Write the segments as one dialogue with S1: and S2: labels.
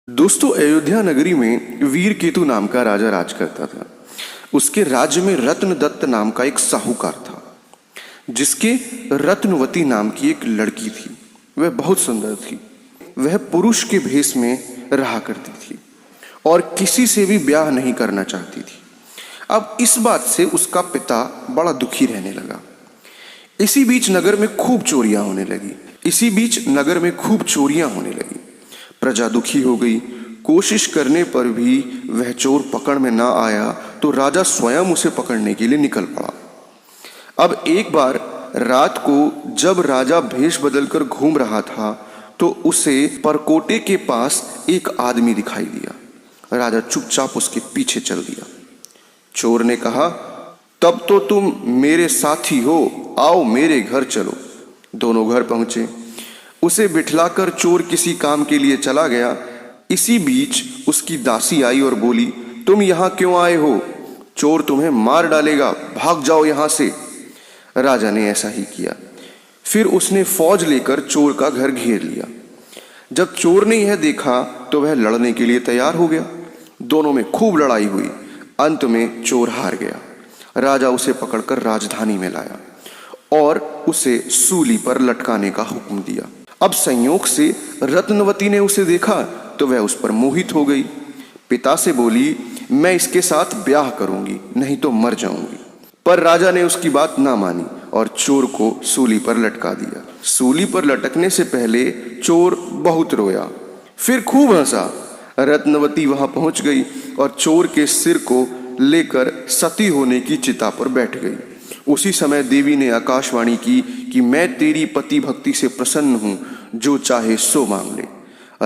S1: दोस्तों, अयोध्या नगरी में वीर केतु नाम का राजा राज करता था। उसके राज्य में रत्नदत्त नाम का एक साहूकार था, जिसके रत्नवती नाम की एक लड़की थी। वह बहुत सुंदर थी। वह पुरुष के भेष में रहा करती थी और किसी से भी ब्याह नहीं करना चाहती थी। अब इस बात से उसका पिता बड़ा दुखी रहने लगा। इसी बीच नगर में खूब चोरियां होने लगी। प्रजा दुखी हो गई। कोशिश करने पर भी वह चोर पकड़ में ना आया तो राजा स्वयं उसे पकड़ने के लिए निकल पड़ा। अब एक बार रात को जब राजा भेष बदलकर घूम रहा था तो उसे परकोटे के पास एक आदमी दिखाई दिया। राजा चुपचाप उसके पीछे चल दिया। चोर ने कहा, तब तो तुम मेरे साथी हो, आओ मेरे घर चलो। दोनों घर पहुंचे। उसे बिठलाकर चोर किसी काम के लिए चला गया। इसी बीच उसकी दासी आई और बोली, तुम यहाँ क्यों आए हो? चोर तुम्हें मार डालेगा, भाग जाओ यहाँ से। राजा ने ऐसा ही किया। फिर उसने फौज लेकर चोर का घर घेर लिया। जब चोर ने यह देखा तो वह लड़ने के लिए तैयार हो गया। दोनों में खूब लड़ाई हुई। अंत में चोर हार गया। राजा उसे पकड़कर राजधानी में लाया और उसे सूली पर लटकाने का हुक्म दिया। अब संयोग से रत्नवती ने उसे देखा तो वह उस पर मोहित हो गई। पिता से बोली, मैं इसके साथ ब्याह करूंगी, नहीं तो मर जाऊंगी। पर राजा ने उसकी बात ना मानी और चोर को सूली पर लटका दिया। सूली पर लटकने से पहले चोर बहुत रोया, फिर खूब हंसा। रत्नवती वहां पहुंच गई और चोर के सिर को लेकर सती होने की चिता पर बैठ गई। उसी समय देवी ने आकाशवाणी की कि मैं तेरी पति भक्ति से प्रसन्न हूं, जो चाहे सो मांग ले।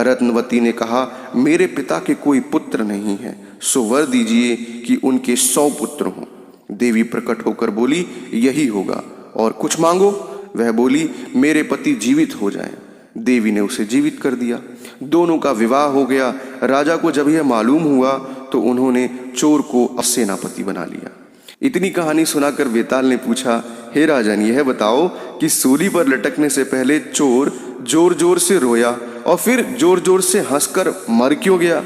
S1: रत्नवती ने कहा, मेरे पिता के कोई पुत्र नहीं है, सो वर दीजिए कि उनके 100 पुत्र हों। देवी प्रकट होकर बोली, यही होगा, और कुछ मांगो। वह बोली, मेरे पति जीवित हो जाएं। देवी ने उसे जीवित कर दिया। दोनों का विवाह हो गया। राजा को जब यह मालूम हुआ तो उन्होंने चोर को सेनापति बना लिया। इतनी कहानी सुनाकर बेताल ने पूछा, हे राजन, यह बताओ कि सूली पर लटकने से पहले चोर जोर जोर से रोया और फिर जोर जोर से हंसकर मर क्यों गया?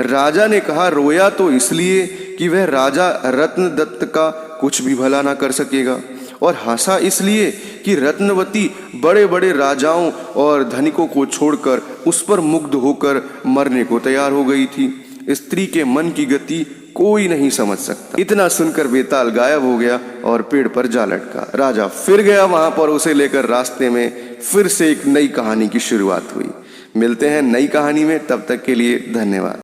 S1: राजा ने कहा, रोया तो इसलिए कि वह राजा रत्नदत्त का कुछ भी भला ना कर सकेगा, और हंसा इसलिए कि रत्नवती बड़े बड़े राजाओं और धनिकों को छोड़कर उस पर मुग्ध होकर मरने को तैयार हो गई थी। स्त्री के मन की गति कोई नहीं समझ सकता। इतना सुनकर बेताल गायब हो गया और पेड़ पर जा लटका। राजा फिर गया वहां पर। उसे लेकर रास्ते में फिर से एक नई कहानी की शुरुआत हुई। मिलते हैं नई कहानी में, तब तक के लिए धन्यवाद।